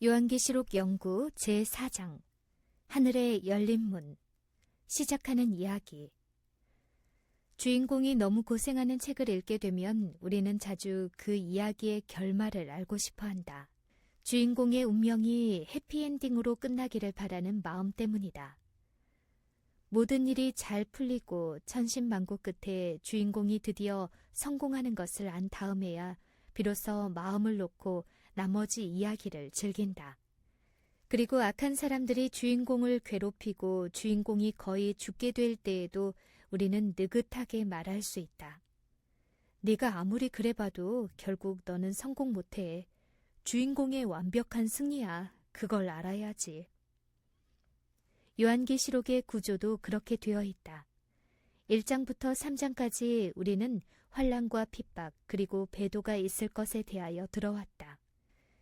요한계시록 연구 제4장 하늘의 열린 문. 시작하는 이야기. 주인공이 너무 고생하는 책을 읽게 되면 우리는 자주 그 이야기의 결말을 알고 싶어 한다. 주인공의 운명이 해피엔딩으로 끝나기를 바라는 마음 때문이다. 모든 일이 잘 풀리고 천신만고 끝에 주인공이 드디어 성공하는 것을 안 다음에야 비로소 마음을 놓고 나머지 이야기를 즐긴다. 그리고 악한 사람들이 주인공을 괴롭히고 주인공이 거의 죽게 될 때에도 우리는 느긋하게 말할 수 있다. 네가 아무리 그래봐도 결국 너는 성공 못해. 주인공의 완벽한 승리야. 그걸 알아야지. 요한계시록의 구조도 그렇게 되어 있다. 1장부터 3장까지 우리는 환난과 핍박 그리고 배도가 있을 것에 대하여 들어왔다.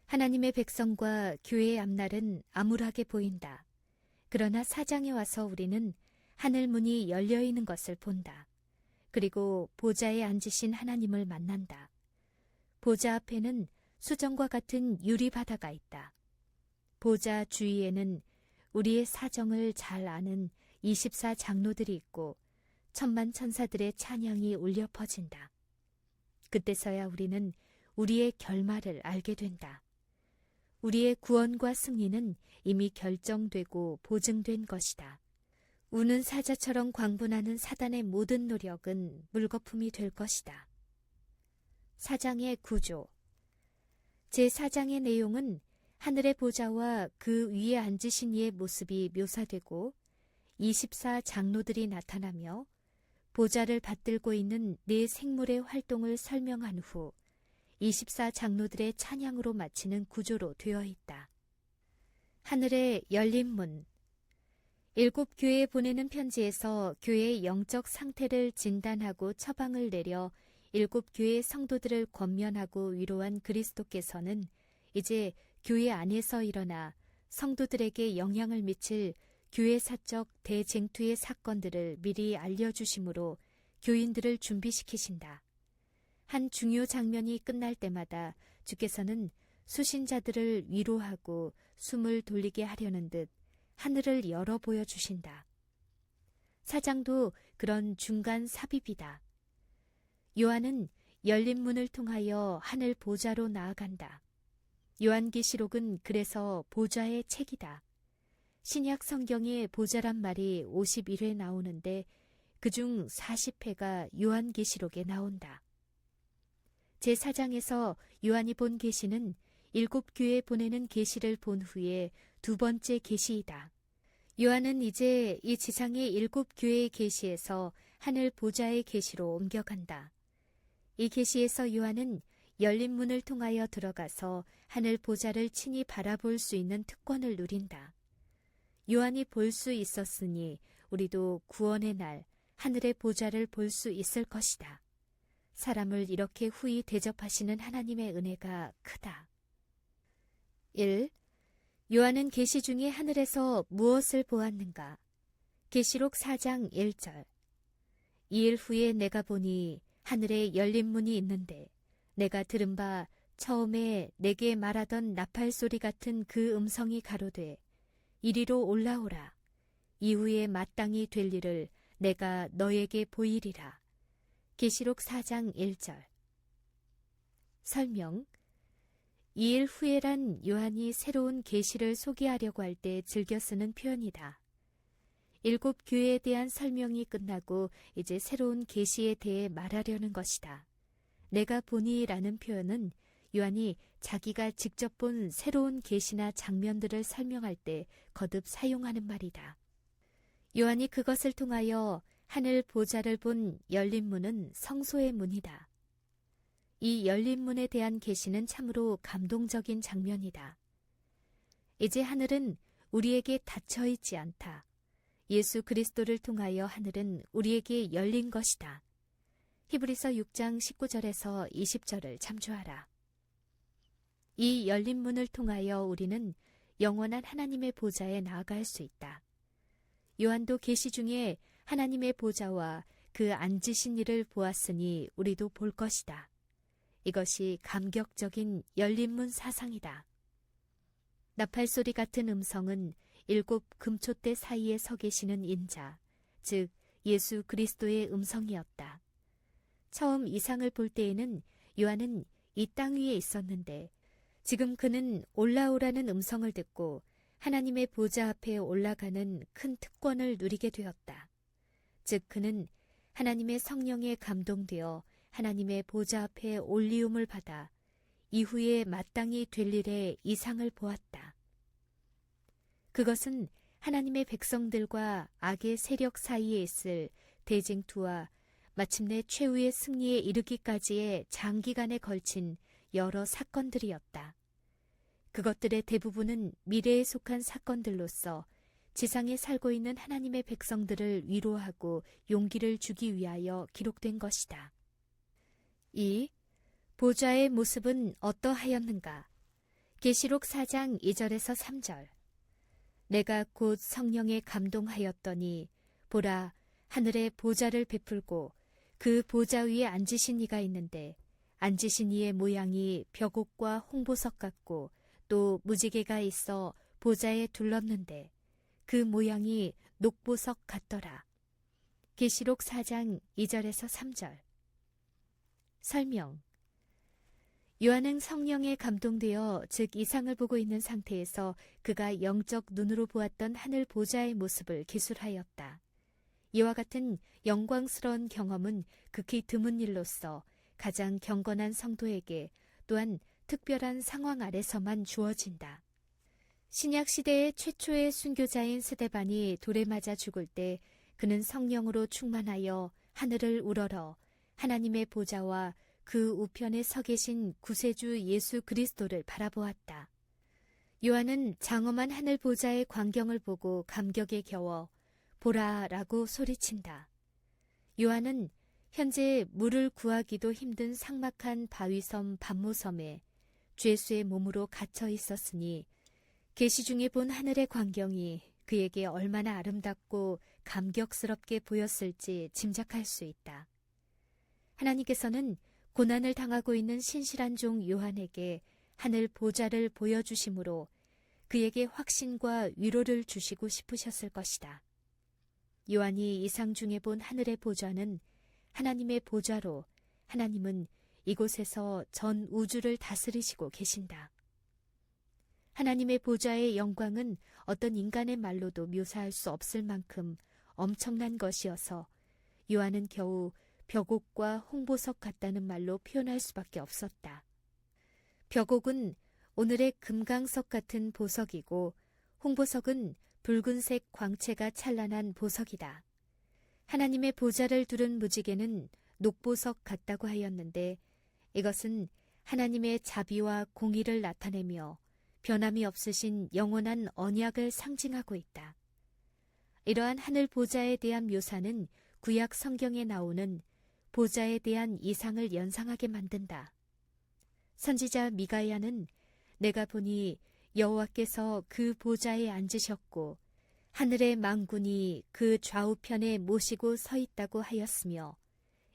하나님의 백성과 교회의 앞날은 암울하게 보인다. 그러나 4장에 와서 우리는 하늘 문이 열려 있는 것을 본다. 그리고 보좌에 앉으신 하나님을 만난다. 보좌 앞에는 수정과 같은 유리바다가 있다. 보좌 주위에는 우리의 사정을 잘 아는 24장로들이 있고 천만 천사들의 찬양이 울려 퍼진다. 그때서야 우리는 우리의 결말을 알게 된다. 우리의 구원과 승리는 이미 결정되고 보증된 것이다. 우는 사자처럼 광분하는 사단의 모든 노력은 물거품이 될 것이다. 4장의 구조. 제4장의 내용은 하늘의 보좌와 그 위에 앉으신 이의 모습이 묘사되고 24장로들이 나타나며 보좌를 받들고 있는 네 생물의 활동을 설명한 후 24장로들의 찬양으로 마치는 구조로 되어 있다. 하늘의 열린 문. 7교회에 보내는 편지에서 교회의 영적 상태를 진단하고 처방을 내려 7교회의 성도들을 권면하고 위로한 그리스도께서는 이제 교회 안에서 일어나 성도들에게 영향을 미칠 교회사적 대쟁투의 사건들을 미리 알려주심으로 교인들을 준비시키신다. 한 중요 장면이 끝날 때마다 주께서는 수신자들을 위로하고 숨을 돌리게 하려는 듯 하늘을 열어 보여주신다. 4장도 그런 중간 삽입이다. 요한은 열린 문을 통하여 하늘 보좌로 나아간다. 요한계시록은 그래서 보좌의 책이다. 신약 성경에 보좌란 말이 51회 나오는데 그중 40회가 요한계시록에 나온다. 제4장에서 요한이 본 계시는 7교회에 보내는 계시를 본 후에 두 번째 계시이다. 요한은 이제 이 지상의 7교회의 계시에서 하늘 보좌의 계시로 옮겨간다. 이 계시에서 요한은 열린 문을 통하여 들어가서 하늘 보좌를 친히 바라볼 수 있는 특권을 누린다. 요한이 볼 수 있었으니 우리도 구원의 날 하늘의 보좌를 볼 수 있을 것이다. 사람을 이렇게 후히 대접하시는 하나님의 은혜가 크다. 1. 요한은 계시 중에 하늘에서 무엇을 보았는가? 계시록 4장 1절. 2일 후에 내가 보니 하늘에 열린 문이 있는데 내가 들은 바 처음에 내게 말하던 나팔 소리 같은 그 음성이 가로되 이리로 올라오라. 이후에 마땅히 될 일을 내가 너에게 보이리라. 계시록 4장 1절. 설명. 2일 후에란 요한이 새로운 계시를 소개하려고 할 때 즐겨 쓰는 표현이다. 7교회에 대한 설명이 끝나고 이제 새로운 계시에 대해 말하려는 것이다. 내가 보니라는 표현은 요한이 자기가 직접 본 새로운 계시나 장면들을 설명할 때 거듭 사용하는 말이다. 요한이 그것을 통하여 하늘 보좌를 본 열린 문은 성소의 문이다. 이 열린 문에 대한 계시는 참으로 감동적인 장면이다. 이제 하늘은 우리에게 닫혀 있지 않다. 예수 그리스도를 통하여 하늘은 우리에게 열린 것이다. 히브리서 6장 19절에서 20절을 참조하라. 이 열린 문을 통하여 우리는 영원한 하나님의 보좌에 나아갈 수 있다. 요한도 계시 중에 하나님의 보좌와 그 앉으신 이를 보았으니 우리도 볼 것이다. 이것이 감격적인 열린 문 사상이다. 나팔소리 같은 음성은 7 금초대 사이에 서 계시는 인자, 즉 예수 그리스도의 음성이었다. 처음 이상을 볼 때에는 요한은 이 땅 위에 있었는데 지금 그는 올라오라는 음성을 듣고 하나님의 보좌 앞에 올라가는 큰 특권을 누리게 되었다. 즉 그는 하나님의 성령에 감동되어 하나님의 보좌 앞에 올리움을 받아 이후에 마땅히 될 일의 이상을 보았다. 그것은 하나님의 백성들과 악의 세력 사이에 있을 대쟁투와 마침내 최후의 승리에 이르기까지의 장기간에 걸친 여러 사건들이었다. 그것들의 대부분은 미래에 속한 사건들로서 지상에 살고 있는 하나님의 백성들을 위로하고 용기를 주기 위하여 기록된 것이다. 2. 보좌의 모습은 어떠하였는가? 계시록 4장 2절에서 3절. 내가 곧 성령에 감동하였더니 보라 하늘에 보좌를 베풀고 그 보좌 위에 앉으신 이가 있는데 앉으신 이의 모양이 벽옥과 홍보석 같고 또 무지개가 있어 보좌에 둘렀는데 그 모양이 녹보석 같더라. 계시록 4장 2절에서 3절. 설명. 요한은 성령에 감동되어 즉 이상을 보고 있는 상태에서 그가 영적 눈으로 보았던 하늘 보좌의 모습을 기술하였다. 이와 같은 영광스러운 경험은 극히 드문 일로서 가장 경건한 성도에게 또한 특별한 상황 아래서만 주어진다. 신약시대의 최초의 순교자인 스데반이 돌에 맞아 죽을 때 그는 성령으로 충만하여 하늘을 우러러 하나님의 보좌와 그 우편에 서 계신 구세주 예수 그리스도를 바라보았다. 요한은 장엄한 하늘 보좌의 광경을 보고 감격에 겨워 보라 라고 소리친다. 요한은 현재 물을 구하기도 힘든 삭막한 바위섬 반모섬에 죄수의 몸으로 갇혀 있었으니 계시 중에 본 하늘의 광경이 그에게 얼마나 아름답고 감격스럽게 보였을지 짐작할 수 있다. 하나님께서는 고난을 당하고 있는 신실한 종 요한에게 하늘 보좌를 보여주심으로 그에게 확신과 위로를 주시고 싶으셨을 것이다. 요한이 이상 중에 본 하늘의 보좌는 하나님의 보좌로 하나님은 이곳에서 전 우주를 다스리시고 계신다. 하나님의 보좌의 영광은 어떤 인간의 말로도 묘사할 수 없을 만큼 엄청난 것이어서 요한은 겨우 벽옥과 홍보석 같다는 말로 표현할 수밖에 없었다. 벽옥은 오늘의 금강석 같은 보석이고 홍보석은 붉은색 광채가 찬란한 보석이다. 하나님의 보좌를 두른 무지개는 녹보석 같다고 하였는데 이것은 하나님의 자비와 공의를 나타내며 변함이 없으신 영원한 언약을 상징하고 있다. 이러한 하늘 보좌에 대한 묘사는 구약 성경에 나오는 보좌에 대한 이상을 연상하게 만든다. 선지자 미가야는 내가 보니 여호와께서 그 보좌에 앉으셨고 하늘의 망군이 그 좌우편에 모시고 서 있다고 하였으며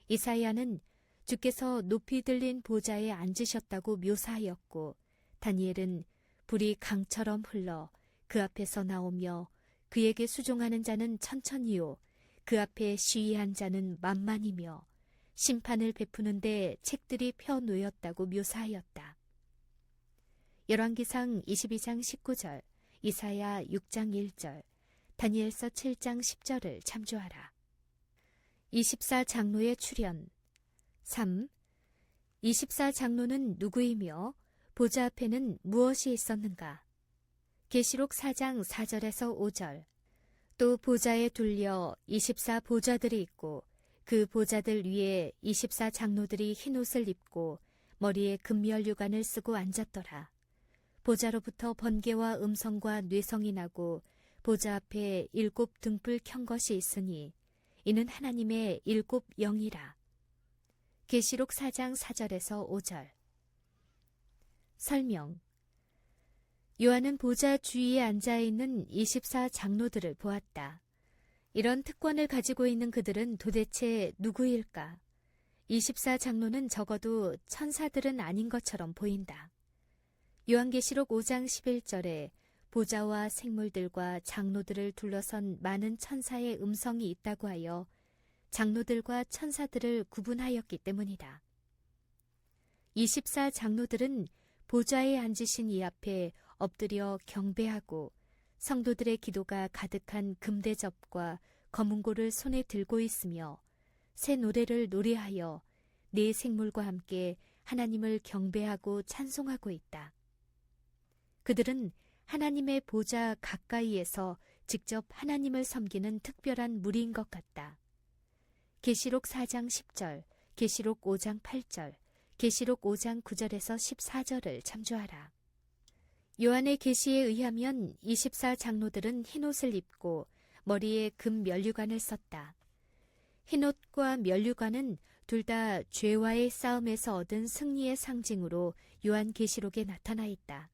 이사야는 주께서 높이 들린 보좌에 앉으셨다고 묘사하였고 다니엘은 불이 강처럼 흘러 그 앞에서 나오며 그에게 수종하는 자는 천천히요 그 앞에 시위한 자는 만만이며 심판을 베푸는데 책들이 펴놓였다고 묘사하였다. 열왕기상 22장 19절, 이사야 6장 1절, 다니엘서 7장 10절을 참조하라. 24장로의 출현. 3. 24장로는 누구이며 보좌 앞에는 무엇이 있었는가? 계시록 4장 4절에서 5절. 또 보좌에 둘려 24보좌들이 있고 그 보좌들 위에 24장로들이 흰옷을 입고 머리에 금면류관을 쓰고 앉았더라. 보좌로부터 번개와 음성과 뇌성이 나고 보좌 앞에 7 등불 켠 것이 있으니 이는 하나님의 7 영이라. 계시록 4장 4절에서 5절. 설명. 요한은 보좌 주위에 앉아있는 24장로들을 보았다. 이런 특권을 가지고 있는 그들은 도대체 요한계시록 5장 11절에 보좌와 생물들과 장로들을 둘러선 많은 천사의 음성이 있다고 하여 장로들과 천사들을 구분하였기 때문이다. 24장로들은 보좌에 앉으신 이 앞에 엎드려 경배하고 성도들의 기도가 가득한 금대접과 검은고를 손에 들고 있으며 새 노래를 노래하여 네 생물과 함께 하나님을 경배하고 찬송하고 있다. 그들은 하나님의 보좌 가까이에서 직접 하나님을 섬기는 특별한 무리인 것 같다. 계시록 4장 10절, 계시록 5장 8절, 계시록 5장 9절에서 14절을 참조하라. 요한의 계시에 의하면 24장로들은 흰옷을 입고 머리에 금 면류관을 썼다. 흰옷과 면류관은 둘 다 죄와의 싸움에서 얻은 승리의 상징으로 요한계시록에 나타나 있다.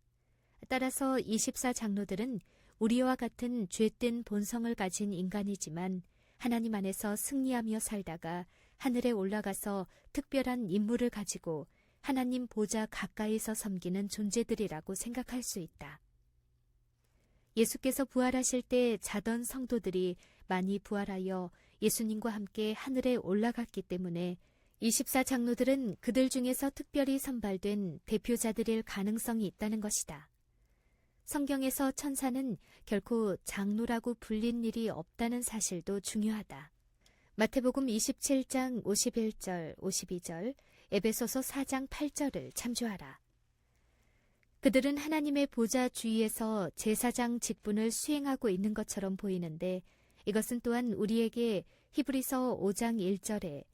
따라서 24장로들은 우리와 같은 죄된 본성을 가진 인간이지만 하나님 안에서 승리하며 살다가 하늘에 올라가서 특별한 임무를 가지고 하나님 보좌 가까이서 섬기는 존재들이라고 생각할 수 있다. 예수께서 부활하실 때 자던 성도들이 많이 부활하여 예수님과 함께 하늘에 올라갔기 때문에 24장로들은 그들 중에서 특별히 선발된 대표자들일 가능성이 있다는 것이다. 성경에서 천사는 결코 장로라고 불린 일이 없다는 사실도 중요하다. 마태복음 27장 51절, 52절, 에베소서 4장 8절을 참조하라. 그들은 하나님의 보좌 주위에서 제사장 직분을 수행하고 있는 것처럼 보이는데 이것은 또한 우리에게 히브리서 5장 1절에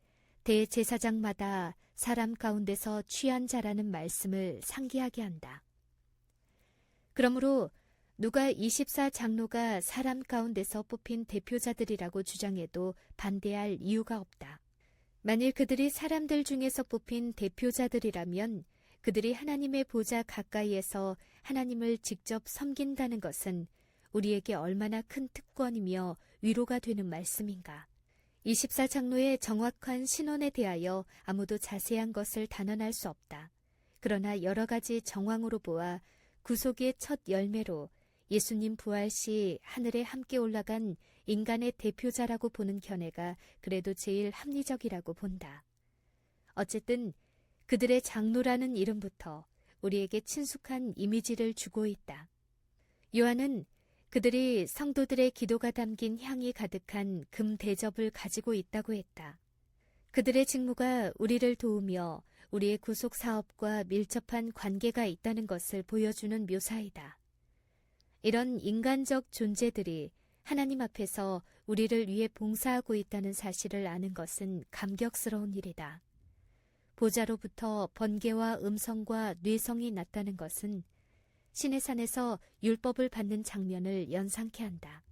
대제사장마다 사람 가운데서 취한 자라는 말씀을 상기하게 한다. 그러므로 누가 24장로가 사람 가운데서 뽑힌 대표자들이라고 주장해도 반대할 이유가 없다. 만일 그들이 사람들 중에서 뽑힌 대표자들이라면 그들이 하나님의 보좌 가까이에서 하나님을 직접 섬긴다는 것은 우리에게 얼마나 큰 특권이며 위로가 되는 말씀인가. 24장로의 정확한 신원에 대하여 아무도 자세한 것을 단언할 수 없다. 그러나 여러 가지 정황으로 보아 구속의 첫 열매로 예수님 부활 시 하늘에 함께 올라간 인간의 대표자라고 보는 견해가 그래도 제일 합리적이라고 본다. 어쨌든 그들의 장로라는 이름부터 우리에게 친숙한 이미지를 주고 있다. 요한은 그들이 성도들의 기도가 담긴 향이 가득한 금 대접을 가지고 있다고 했다. 그들의 직무가 우리를 도우며 우리의 구속 사업과 밀접한 관계가 있다는 것을 보여주는 묘사이다. 이런 인간적 존재들이 하나님 앞에서 우리를 위해 봉사하고 있다는 사실을 아는 것은 감격스러운 일이다. 보좌로부터 번개와 음성과 뇌성이 났다는 것은 시내산에서 율법을 받는 장면을 연상케 한다.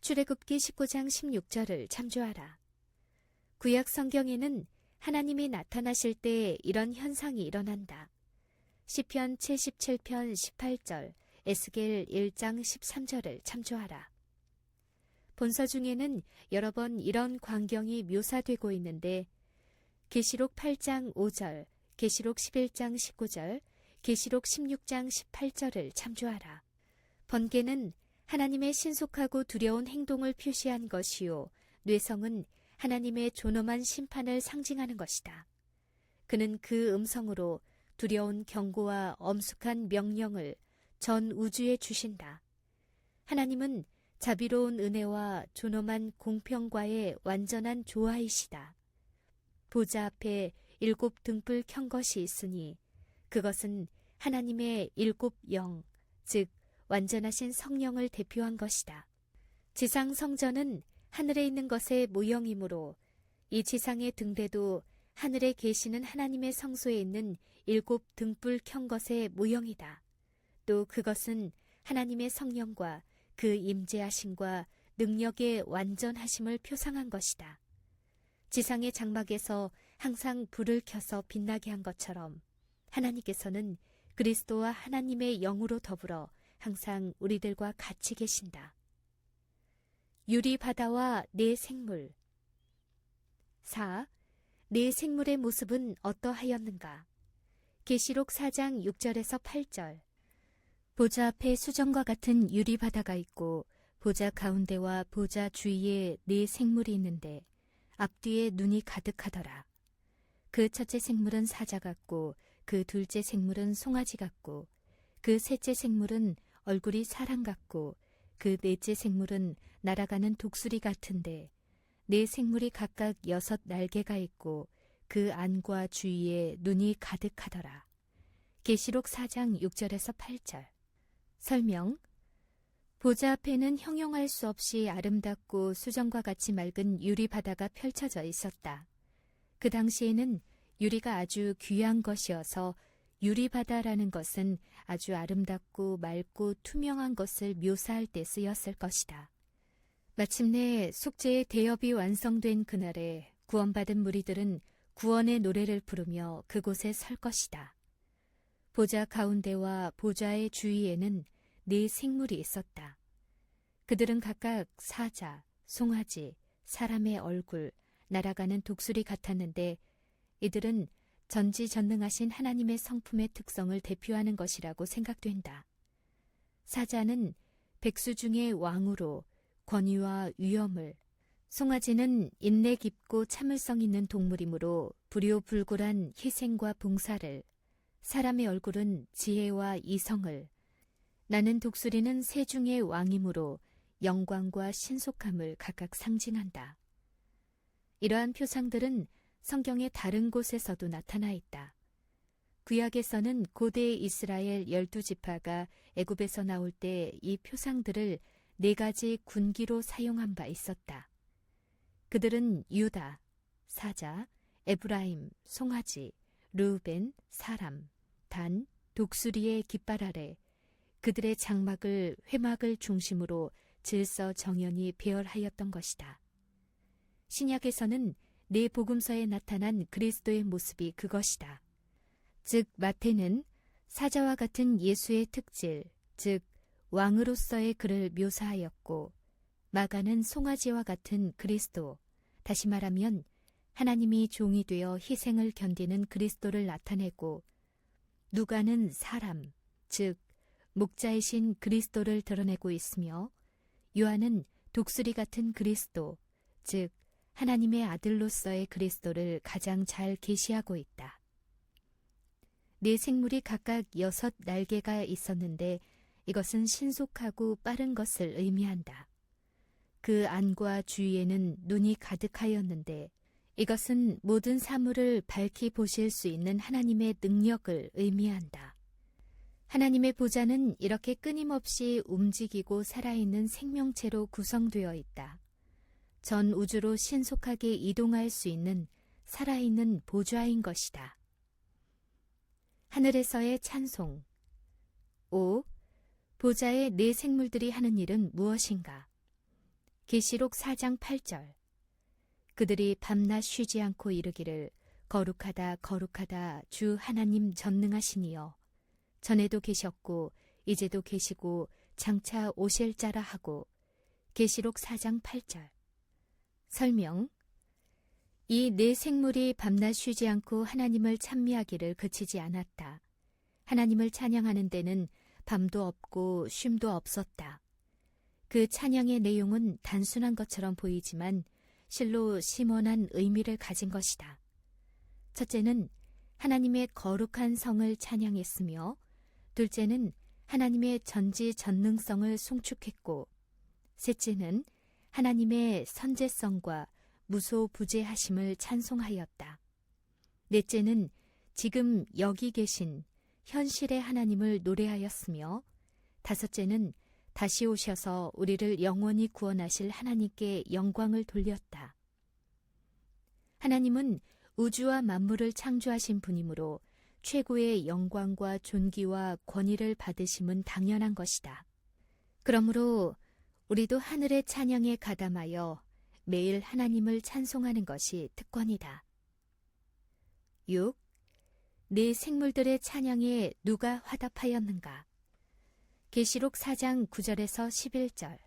출애굽기 19장 16절을 참조하라. 구약 성경에는 하나님이 나타나실 때 이런 현상이 일어난다. 시편 77편 18절, 에스겔 1장 13절을 참조하라. 본서 중에는 여러 번 이런 광경이 묘사되고 있는데 계시록 8장 5절, 계시록 11장 19절, 계시록 16장 18절을 참조하라. 번개는 하나님의 신속하고 두려운 행동을 표시한 것이요, 뇌성은 하나님의 존엄한 심판을 상징하는 것이다. 그는 그 음성으로 두려운 경고와 엄숙한 명령을 전 우주에 주신다. 하나님은 자비로운 은혜와 존엄한 공평과의 완전한 조화이시다. 보좌 앞에 7 등불 켠 것이 있으니 그것은 하나님의 7 영, 즉 완전하신 성령을 대표한 것이다. 지상 성전은 하늘에 있는 것의 모형이므로 이 지상의 등대도 하늘에 계시는 하나님의 성소에 있는 7 등불 켠 것의 모형이다. 또 그것은 하나님의 성령과 그 임재하심과 능력의 완전하심을 표상한 것이다. 지상의 장막에서 항상 불을 켜서 빛나게 한 것처럼 하나님께서는 그리스도와 하나님의 영으로 더불어 항상 우리들과 같이 계신다. 유리 바다와 네 생물. 4. 네 생물의 모습은 어떠하였는가? 계시록 4장 6절에서 8절, 보좌 앞에 수정과 같은 유리바다가 있고 보좌 가운데와 보좌 주위에 네 생물이 있는데 앞뒤에 눈이 가득하더라. 그 첫째 생물은 사자 같고 그 둘째 생물은 송아지 같고 그 셋째 생물은 얼굴이 사람 같고 그 넷째 생물은 날아가는 독수리 같은데 네 생물이 각각 6 날개가 있고 그 안과 주위에 눈이 가득하더라. 계시록 4장 6절에서 8절. 설명. 보좌 앞에는 형용할 수 없이 아름답고 수정과 같이 맑은 유리바다가 펼쳐져 있었다. 그 당시에는 유리가 아주 귀한 것이어서 유리바다라는 것은 아주 아름답고 맑고 투명한 것을 묘사할 때 쓰였을 것이다. 마침내 속죄의 대업이 완성된 그날에 구원받은 무리들은 구원의 노래를 부르며 그곳에 설 것이다. 보좌 가운데와 보좌의 주위에는 네 생물이 있었다. 그들은 각각 사자, 송아지, 사람의 얼굴, 날아가는 독수리 같았는데 이들은 전지전능하신 하나님의 성품의 특성을 대표하는 것이라고 생각된다. 사자는 백수 중의 왕으로 권위와 위엄을, 송아지는 인내 깊고 참을성 있는 동물이므로 불효불굴한 희생과 봉사를, 사람의 얼굴은 지혜와 이성을, 나는 독수리는 새 중의 왕이므로 영광과 신속함을 각각 상징한다. 이러한 표상들은 성경의 다른 곳에서도 나타나 있다. 구약에서는 고대 이스라엘 12지파가 애굽에서 나올 때 이 표상들을 4가지 군기로 사용한 바 있었다. 그들은 유다, 사자, 에브라임, 송아지, 르우벤, 사람, 단, 독수리의 깃발 아래 그들의 장막을 회막을 중심으로 질서 정연히 배열하였던 것이다. 신약에서는 네 복음서에 나타난 그리스도의 모습이 그것이다. 즉 마태는 사자와 같은 예수의 특질, 즉 왕으로서의 그를 묘사하였고 마가는 송아지와 같은 그리스도, 다시 말하면 하나님이 종이 되어 희생을 견디는 그리스도를 나타내고 누가는 사람, 즉 목자이신 그리스도를 드러내고 있으며 요한은 독수리 같은 그리스도, 즉 하나님의 아들로서의 그리스도를 가장 잘 계시하고 있다. 네 생물이 각각 6 날개가 있었는데 이것은 신속하고 빠른 것을 의미한다. 그 안과 주위에는 눈이 가득하였는데 이것은 모든 사물을 밝히 보실 수 있는 하나님의 능력을 의미한다. 하나님의 보좌는 이렇게 끊임없이 움직이고 살아있는 생명체로 구성되어 있다. 전 우주로 신속하게 이동할 수 있는 살아있는 보좌인 것이다. 하늘에서의 찬송. 5. 보좌의 네 생물들이 하는 일은 무엇인가? 계시록 4장 8절. 그들이 밤낮 쉬지 않고 이르기를 거룩하다 거룩하다 주 하나님 전능하시니여. 전에도 계셨고 이제도 계시고 장차 오실 자라 하고. 계시록 4장 8절. 설명. 이 네 생물이 밤낮 쉬지 않고 하나님을 찬미하기를 그치지 않았다. 하나님을 찬양하는 데는 밤도 없고 쉼도 없었다. 그 찬양의 내용은 단순한 것처럼 보이지만 실로 심원한 의미를 가진 것이다. 첫째는 하나님의 거룩한 성을 찬양했으며 둘째는 하나님의 전지전능성을 송축했고 셋째는 하나님의 선제성과 무소부재하심을 찬송하였다. 넷째는 지금 여기 계신 현실의 하나님을 노래하였으며 다섯째는 다시 오셔서 우리를 영원히 구원하실 하나님께 영광을 돌렸다. 하나님은 우주와 만물을 창조하신 분이므로 최고의 영광과 존귀와 권위를 받으심은 당연한 것이다. 그러므로 우리도 하늘의 찬양에 가담하여 매일 하나님을 찬송하는 것이 특권이다. 6. 네 생물들의 찬양에 누가 화답하였는가? 계시록 4장 9절에서 11절.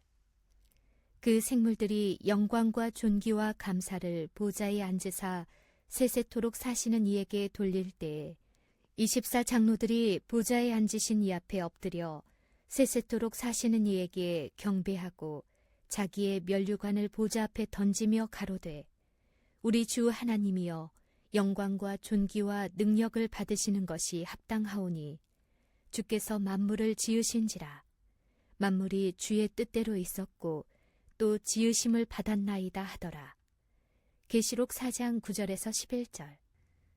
그 생물들이 영광과 존귀와 감사를 보좌에 앉으사 세세토록 사시는 이에게 돌릴 때에 24 장로들이 보좌에 앉으신 이 앞에 엎드려 세세토록 사시는 이에게 경배하고 자기의 면류관을 보좌 앞에 던지며 가로되 우리 주 하나님이여 영광과 존귀와 능력을 받으시는 것이 합당하오니 주께서 만물을 지으신지라 만물이 주의 뜻대로 있었고 또 지으심을 받았나이다 하더라. 계시록 4장 9절에서 11절.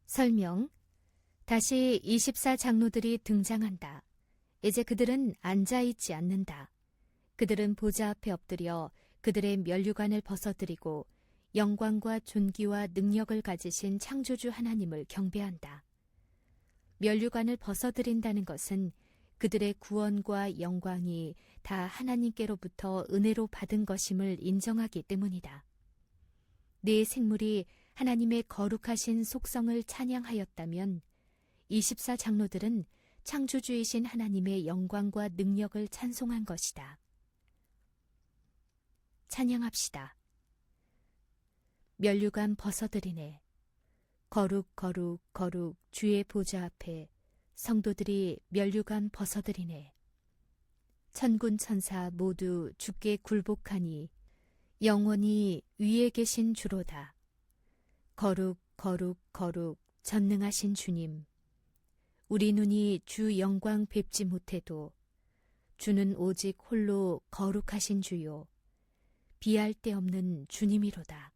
설명. 다시 24장로들이 등장한다. 이제 그들은 앉아있지 않는다. 그들은 보좌 앞에 엎드려 그들의 면류관을 벗어들이고 영광과 존귀와 능력을 가지신 창조주 하나님을 경배한다. 면류관을 벗어들인다는 것은 그들의 구원과 영광이 다 하나님께로부터 은혜로 받은 것임을 인정하기 때문이다. 네 생물이 하나님의 거룩하신 속성을 찬양하였다면 24장로들은 창조주이신 하나님의 영광과 능력을 찬송한 것이다. 찬양합시다. 면류관 벗어들이네. 거룩 거룩 거룩 주의 보좌 앞에 성도들이 면류관 벗어들이네. 천군 천사 모두 주께 굴복하니 영원히 위에 계신 주로다. 거룩 거룩 거룩 전능하신 주님. 우리 눈이 주 영광 뵙지 못해도 주는 오직 홀로 거룩하신 주요 비할 데 없는 주님이로다.